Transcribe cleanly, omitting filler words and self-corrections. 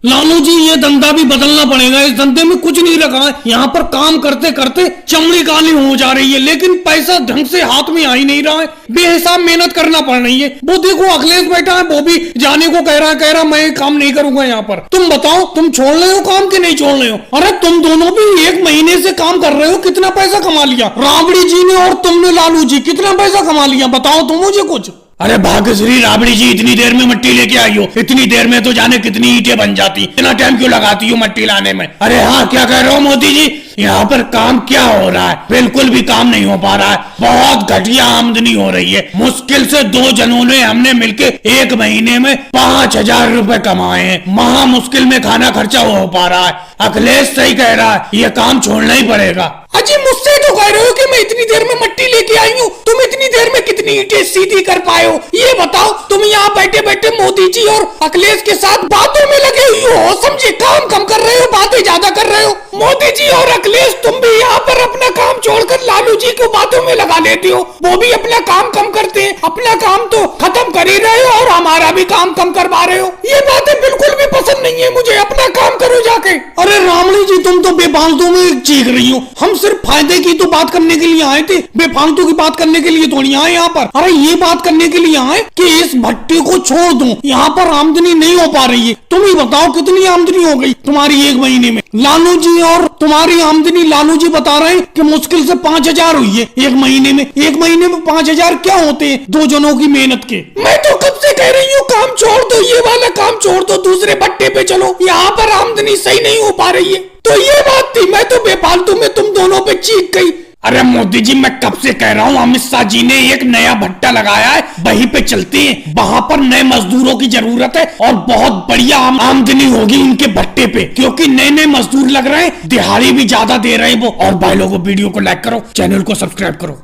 लालू जी ये धंधा भी बदलना पड़ेगा। इस धंधे में कुछ नहीं रखा है। यहाँ पर काम करते करते चमड़ी काली हो जा रही है, लेकिन पैसा ढंग से हाथ में आ ही नहीं रहा है। बेहिसाब मेहनत करना पड़ रही है। वो देखो अखिलेश बैठा है, वो भी जाने को कह रहा मैं काम नहीं करूंगा यहाँ पर। तुम बताओ, तुम छोड़ रहे हो काम कि नहीं छोड़ रहे हो? अरे तुम दोनों भी 1 महीने से काम कर रहे हो, कितना पैसा कमा लिया? राबड़ी जी ने और तुमने लालू जी कितना पैसा कमा लिया? बताओ तुम मुझे कुछ। अरे भाग्यश्री, राबड़ी जी इतनी देर में मट्टी लेके आई हो, इतनी देर में तो जाने कितनी ईंटें बन जाती। इतना टाइम क्यों लगाती हो मट्टी लाने में? अरे हाँ, क्या कह रहे हो मोदी जी? यहाँ पर काम क्या हो रहा है? बिल्कुल भी काम नहीं हो पा रहा है। बहुत घटिया आमदनी हो रही है। मुश्किल से 2 जनों ने हमने मिलके 1 महीने में 5,000 रुपए कमाए हैं। महा मुश्किल में खाना खर्चा हो पा रहा है। अखिलेश सही कह रहा है, ये काम छोड़ना ही पड़ेगा। अजी मुझसे तो कह रहे हो कि मैं इतनी देर में मट्टी लेके आई हूँ, तुम इतनी देर में कितनी ईंटें सीधी कर पाए हो? ये बताओ। तुम यहाँ बैठे बैठे मोदी जी और अखिलेश के साथ बातों में लगे हुए हो, समझे? काम कम कर रहे हो, बातें ज्यादा कर रहे हो। मोदी जी और अखिलेश, तुम भी यहाँ पर अपना काम छोड़कर लालू जी को बातों में लगा लेते हो। वो भी अपना काम कम करते हैं। अपना काम तो खत्म कर ही रहे हो और हमारा भी काम कम करवा रहे हो। ये बातें बिल्कुल भी पसंद नहीं है मुझे। अपना काम करो जाके। अरे रामणी जी, तुम तो बेफालतू में चीख रही हो। हम सिर्फ फायदे की तो बात करने के लिए आए थे, बेफालतू की बात करने के लिए थोड़ी आए यहाँ पर। अरे ये बात करने के लिए आए कि इस भट्टी को छोड़ दूं, यहाँ पर आमदनी नहीं हो पा रही है। तुम ही बताओ कितनी आमदनी हो गई तुम्हारी 1 महीने में? लालू जी और तुम्हारी आमदनी, लालू जी बता रहे हैं कि मुश्किल से 5,000 हुई है 1 महीने में। 1 महीने में 5,000 क्या होते हैं 2 जनों की मेहनत के? मैं तो कब से कह रही हूँ काम छोड़ दो, ये वाला काम छोड़ दो, दूसरे भट्टे पे चलो। यहाँ पर आमदनी सही नहीं हो पा रही है। तो ये बात थी, मैं तो बेफालतू में तुम दोनों पे चीख गई। अरे मोदी जी, मैं कब से कह रहा हूँ, अमित शाह जी ने एक नया भट्टा लगाया है, वहीं पे चलते हैं। वहां पर नए मजदूरों की जरूरत है और बहुत बढ़िया आमदनी होगी इनके भट्टे पे, क्योंकि नए मजदूर लग रहे हैं, दिहाड़ी भी ज्यादा दे रहे हैं वो। और भाई लोगों, वीडियो को लाइक करो, चैनल को सब्सक्राइब करो।